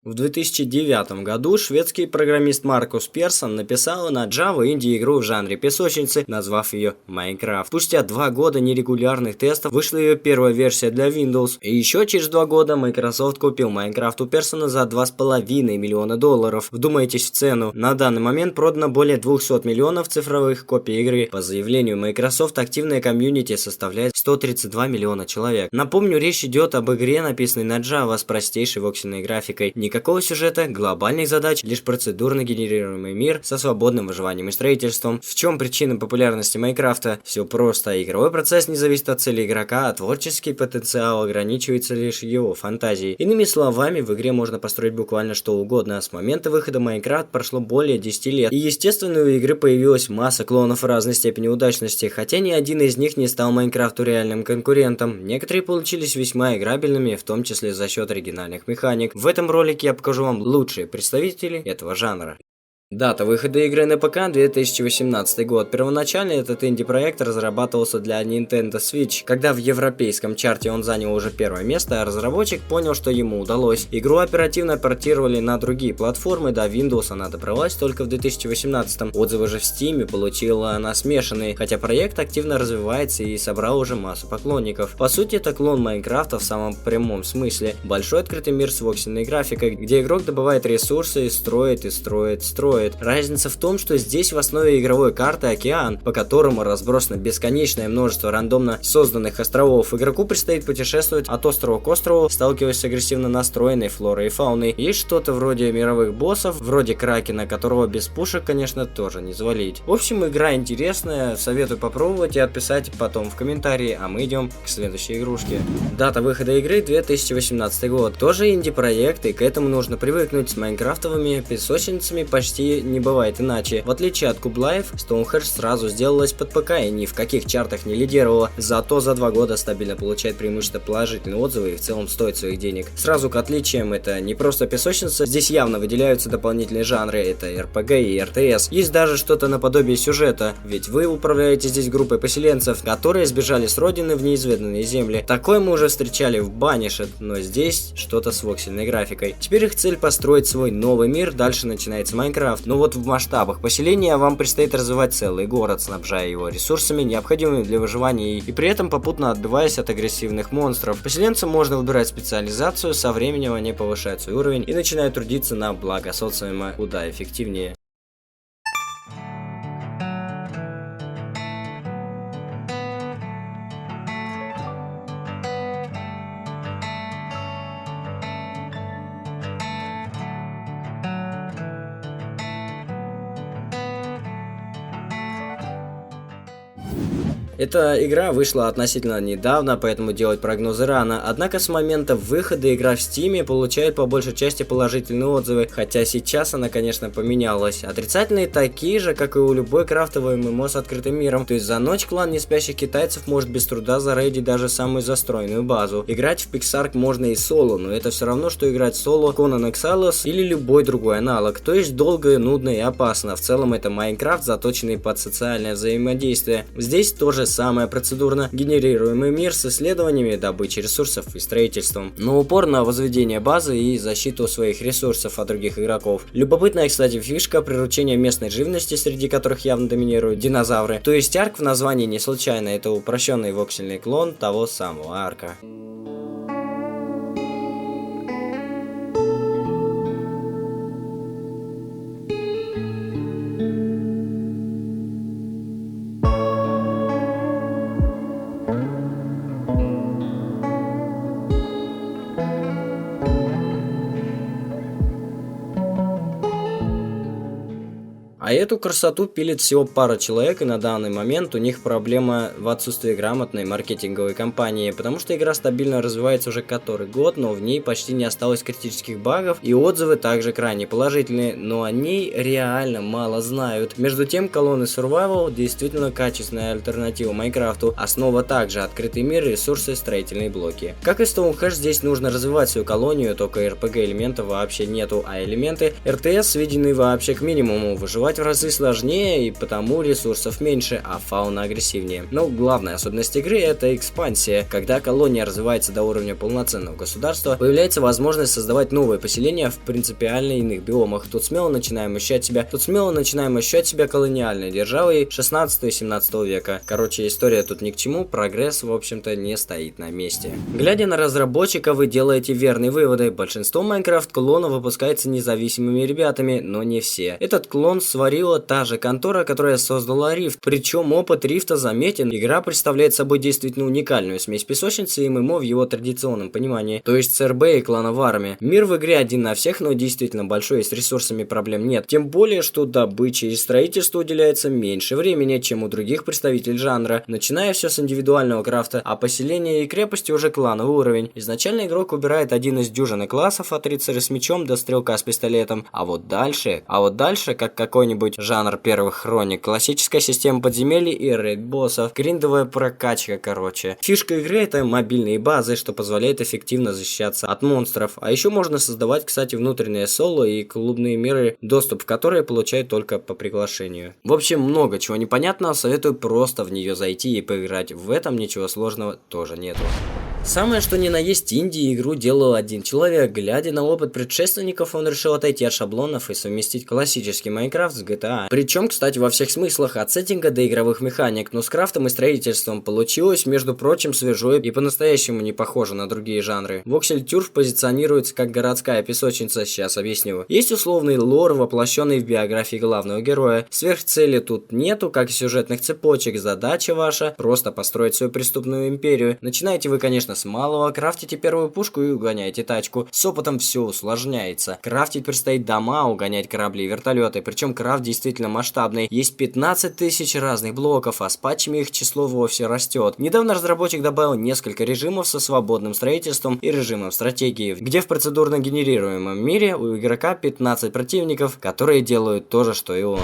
В 2009 году шведский программист Маркус Персон написал на Java инди-игру в жанре песочницы, назвав ее Minecraft. Спустя 2 года нерегулярных тестов вышла ее первая версия для Windows, и еще через 2 года Microsoft купил Minecraft у Персона за $2,5 миллиона. Вдумайтесь в цену. На данный момент продано более 200 миллионов цифровых копий игры. По заявлению Microsoft, активная комьюнити составляет 132 миллиона человек. Напомню, речь идет об игре, написанной на Java с простейшей воксельной графикой. Никакого сюжета, глобальных задач, лишь процедурно генерируемый мир со свободным выживанием и строительством. В чем причина популярности Майнкрафта? Все просто. Игровой процесс не зависит от цели игрока, а творческий потенциал ограничивается лишь его фантазией. Иными словами, в игре можно построить буквально что угодно. С момента выхода Майнкрафт прошло более 10 лет. И естественно, у игры появилась масса клонов разной степени удачности, хотя ни один из них не стал Майнкрафту реальным конкурентом. Некоторые получились весьма играбельными, в том числе за счет оригинальных механик. В этом ролике я покажу вам лучшие представители этого жанра. Дата выхода игры на ПК 2018 год. Первоначально этот инди-проект разрабатывался для Nintendo Switch. Когда в европейском чарте он занял уже первое место, разработчик понял, что ему удалось. Игру оперативно портировали на другие платформы, до Windows она добралась только в 2018. Отзывы же в Steam получила она смешанные, хотя проект активно развивается и собрал уже массу поклонников. По сути, это клон Майнкрафта в самом прямом смысле. Большой открытый мир с воксельной графикой, где игрок добывает ресурсы и строит. Разница в том, что здесь в основе игровой карты океан, по которому разбросано бесконечное множество рандомно созданных островов. Игроку предстоит путешествовать от острова к острову, сталкиваясь с агрессивно настроенной флорой и фауной. Есть что-то вроде мировых боссов, вроде Кракена, которого без пушек, конечно, тоже не завалить. В общем, игра интересная, советую попробовать и отписать потом в комментарии, а мы идем к следующей игрушке. Дата выхода игры 2018 год. Тоже инди-проект, и к этому нужно привыкнуть. С майнкрафтовыми песочницами почти не бывает иначе. В отличие от Cube Life, Stonehenge сразу сделалась под ПК и ни в каких чартах не лидировала, зато за 2 года стабильно получает преимущество положительные отзывы и в целом стоит своих денег. Сразу к отличиям, это не просто песочница, здесь явно выделяются дополнительные жанры, это RPG и RTS. Есть даже что-то наподобие сюжета, ведь вы управляете здесь группой поселенцев, которые сбежали с родины в неизведанные земли. Такое мы уже встречали в Banished, но здесь что-то с воксельной графикой. Теперь их цель построить свой новый мир, дальше начинается Майнкрафт. Но вот в масштабах поселения вам предстоит развивать целый город, снабжая его ресурсами, необходимыми для выживания, и при этом попутно отбиваясь от агрессивных монстров. Поселенцам можно выбирать специализацию, со временем они повышают свой уровень и начинают трудиться на благо социума куда эффективнее. Эта игра вышла относительно недавно, поэтому делать прогнозы рано, однако с момента выхода игра в Steam получает по большей части положительные отзывы, хотя сейчас она, конечно, поменялась. Отрицательные такие же, как и у любой крафтовой ММО с открытым миром, то есть за ночь клан неспящих китайцев может без труда зарейдить даже самую застроенную базу. Играть в Pixark можно и соло, но это все равно, что играть соло Conan Exiles или любой другой аналог, то есть долго, нудно и опасно. В целом это Майнкрафт, заточенный под социальное взаимодействие. Здесь тоже самое процедурно генерируемый мир с исследованиями, добычей ресурсов и строительством, но упор на возведение базы и защиту своих ресурсов от других игроков. Любопытная, кстати, фишка приручения местной живности, среди которых явно доминируют динозавры. То есть арк в названии не случайно, это упрощенный воксельный клон того самого арка. А эту красоту пилит всего пара человек, и на данный момент у них проблема в отсутствии грамотной маркетинговой кампании, потому что игра стабильно развивается уже который год, но в ней почти не осталось критических багов, и отзывы также крайне положительные, но о ней реально мало знают. Между тем, колонны Survival действительно качественная альтернатива Майнкрафту, основа также открытый мир, ресурсы, строительные блоки. Как и Stonehenge, здесь нужно развивать свою колонию, только RPG элементов вообще нету, а элементы RTS сведены вообще к минимуму, выживать стать в разы сложнее, и потому ресурсов меньше, а фауна агрессивнее. Но главная особенность игры — это экспансия. Когда колония развивается до уровня полноценного государства, появляется возможность создавать новые поселения в принципиально иных биомах. Тут смело начинаем ощущать себя колониальной державой 16-17 века. Короче, история тут ни к чему, прогресс, в общем-то, не стоит на месте. Глядя на разработчика, вы делаете верные выводы. Большинство Майнкрафт-клонов выпускается независимыми ребятами, но не все. Этот клон сварила та же контора, которая создала Рифт. Причем опыт Рифта заметен. Игра представляет собой действительно уникальную смесь песочницы и ММО в его традиционном понимании, то есть СРБ и клана в армии. Мир в игре один на всех, но действительно большой, и с ресурсами проблем нет. Тем более, что добыче и строительству уделяется меньше времени, чем у других представителей жанра, начиная все с индивидуального крафта, а поселения и крепости уже клановый уровень. Изначально игрок убирает один из дюжины классов, от рыцаря с мечом до стрелка с пистолетом, а вот дальше, как какой-нибудь жанр первых хроник, классическая система подземелий и рейд-боссов, гриндовая прокачка, короче. Фишка игры — это мобильные базы, что позволяет эффективно защищаться от монстров, а еще можно создавать, кстати, внутреннее соло и клубные миры, доступ в которые получают только по приглашению. В общем, много чего непонятного, советую просто в нее зайти и поиграть, в этом ничего сложного тоже нету. Самое что ни на есть инди игру делал один человек. Глядя на опыт предшественников, он решил отойти от шаблонов и совместить классический Майнкрафт с GTA. Причем, кстати, во всех смыслах, от сеттинга до игровых механик, но с крафтом и строительством получилось, между прочим, свежо и по-настоящему не похоже на другие жанры. Voxel Turf позиционируется как городская песочница, сейчас объясню. Есть условный лор, воплощенный в биографии главного героя. Сверхцели тут нету, как и сюжетных цепочек. Задача ваша — просто построить свою преступную империю. Начинаете вы, конечно, с малого, крафтите первую пушку и угоняете тачку. С опытом все усложняется. Крафтить предстоит дома, угонять корабли и вертолеты. Причем крафт действительно масштабный. Есть 15 тысяч разных блоков, а с патчами их число вовсе растет. Недавно разработчик добавил несколько режимов со свободным строительством и режимом стратегии, где в процедурно генерируемом мире у игрока 15 противников, которые делают то же, что и он.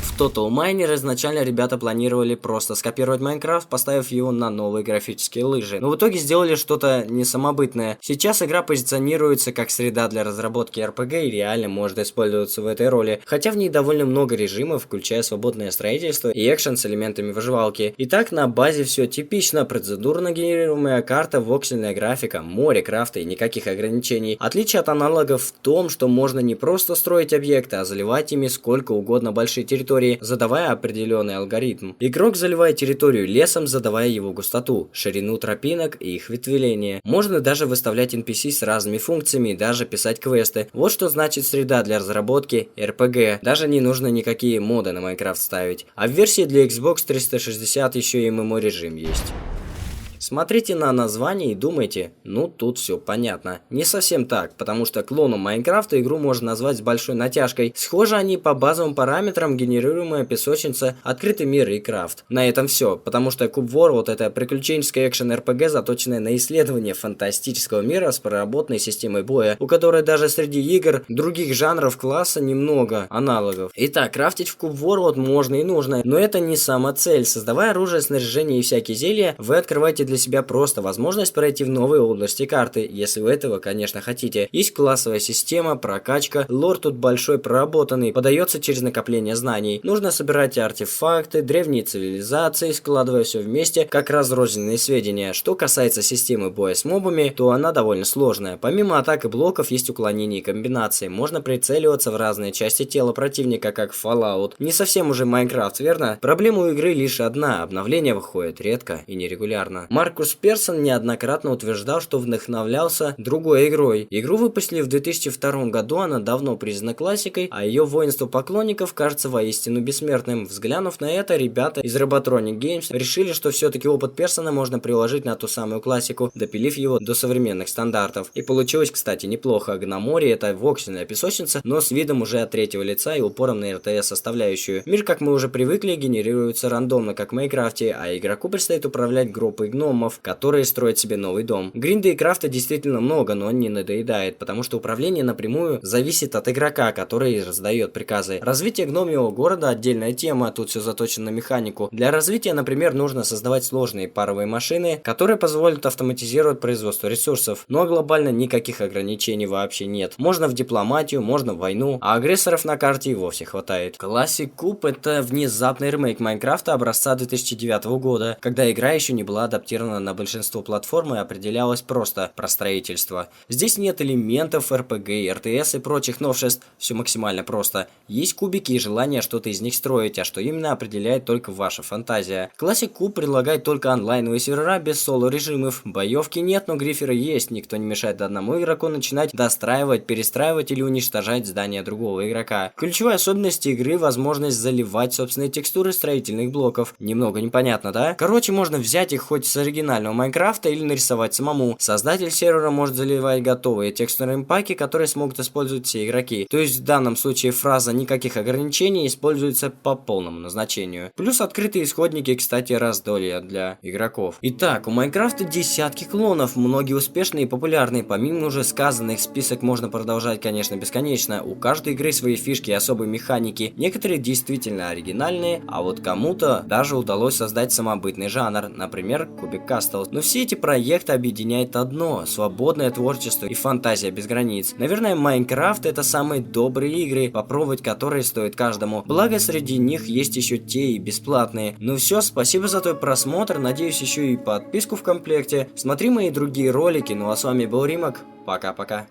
В Total Miner изначально ребята планировали просто скопировать Майнкрафт, поставив его на новые графические лыжи, но в итоге сделали что-то несамобытное. Сейчас игра позиционируется как среда для разработки RPG и реально может использоваться в этой роли, хотя в ней довольно много режимов, включая свободное строительство и экшен с элементами выживалки. Итак, на базе все типично: процедурно генерируемая карта, воксельная графика, море крафта и никаких ограничений. Отличие от аналогов в том, что можно не просто строить объекты, а заливать ими сколько угодно большие территории, задавая определенный алгоритм. Игрок заливает территорию лесом, задавая его густоту, ширину тропинок и их ветвление. Можно даже выставлять NPC с разными функциями и даже писать квесты. Вот что значит среда для разработки RPG. Даже не нужно никакие моды на Minecraft ставить. А в версии для Xbox 360 еще и MMO режим есть. Смотрите на название и думайте, ну тут все понятно. Не совсем так, потому что клоном Майнкрафта игру можно назвать с большой натяжкой. Схожи они по базовым параметрам: генерируемая песочница, открытый мир и крафт. На этом все, потому что Cube World — это приключенческая экшен RPG, заточенная на исследование фантастического мира с проработанной системой боя, у которой даже среди игр других жанров класса немного аналогов. Итак, крафтить в Cube World можно и нужно, но это не сама цель. Создавая оружие, снаряжение и всякие зелья, вы открываете для себя просто возможность пройти в новые области карты, если вы этого, конечно, хотите. Есть классовая система, прокачка, лор тут большой, проработанный, подается через накопление знаний. Нужно собирать артефакты, древние цивилизации, складывая все вместе, как разрозненные сведения. Что касается системы боя с мобами, то она довольно сложная. Помимо атак и блоков есть уклонения и комбинации. Можно прицеливаться в разные части тела противника, как в Fallout. Не совсем уже Майнкрафт, верно? Проблема у игры лишь одна: обновления выходят редко и нерегулярно. Маркус Персон неоднократно утверждал, что вдохновлялся другой игрой. Игру выпустили в 2002 году, она давно признана классикой, а ее воинство поклонников кажется воистину бессмертным. Взглянув на это, ребята из Robotronic Games решили, что все-таки опыт Персона можно приложить на ту самую классику, допилив его до современных стандартов. И получилось, кстати, неплохо. Гноморье — это воксельная песочница, но с видом уже от третьего лица и упором на РТС составляющую. Мир, как мы уже привыкли, генерируется рандомно, как в Майнкрафте, а игроку предстоит управлять группой гномов, гномов, которые строят себе новый дом. Гринда и крафта действительно много, но он не надоедает, потому что управление напрямую зависит от игрока, который раздает приказы. Развитие гномьего города отдельная тема, тут все заточено на механику. Для развития, например, нужно создавать сложные паровые машины, которые позволят автоматизировать производство ресурсов, но глобально никаких ограничений вообще нет. Можно в дипломатию, можно в войну, а агрессоров на карте и вовсе хватает. Classic Cube — это внезапный ремейк Майнкрафта образца 2009 года, когда игра еще не была адаптирована на большинство платформ и определялась просто про строительство. Здесь нет элементов RPG, RTS и прочих новшеств, все максимально просто. Есть кубики и желание что-то из них строить, а что именно определяет только ваша фантазия. Classic Cube предлагает только онлайновые сервера без соло-режимов. Боевки нет, но гриферы есть, никто не мешает одному игроку начинать достраивать, перестраивать или уничтожать здания другого игрока. Ключевая особенность игры — возможность заливать собственные текстуры строительных блоков. Немного непонятно, да? Короче, можно взять их хоть с оригинального Майнкрафта или нарисовать самому. Создатель сервера может заливать готовые текстурные паки, которые смогут использовать все игроки. То есть в данном случае фраза «никаких ограничений» используется по полному назначению. Плюс открытые исходники, кстати, раздолье для игроков. Итак, у Майнкрафта десятки клонов, многие успешные и популярные. Помимо уже сказанных, список можно продолжать, конечно, бесконечно. У каждой игры свои фишки и особые механики. Некоторые действительно оригинальные, а вот кому-то даже удалось создать самобытный жанр, например, Cubic Castle. Но все эти проекты объединяет одно — свободное творчество и фантазия без границ. Наверное, Майнкрафт — это самые добрые игры, попробовать которые стоит каждому. Благо, среди них есть еще те и бесплатные. Ну все, спасибо за твой просмотр, надеюсь, еще и подписку в комплекте. Смотри мои другие ролики, ну а с вами был Римок, пока-пока.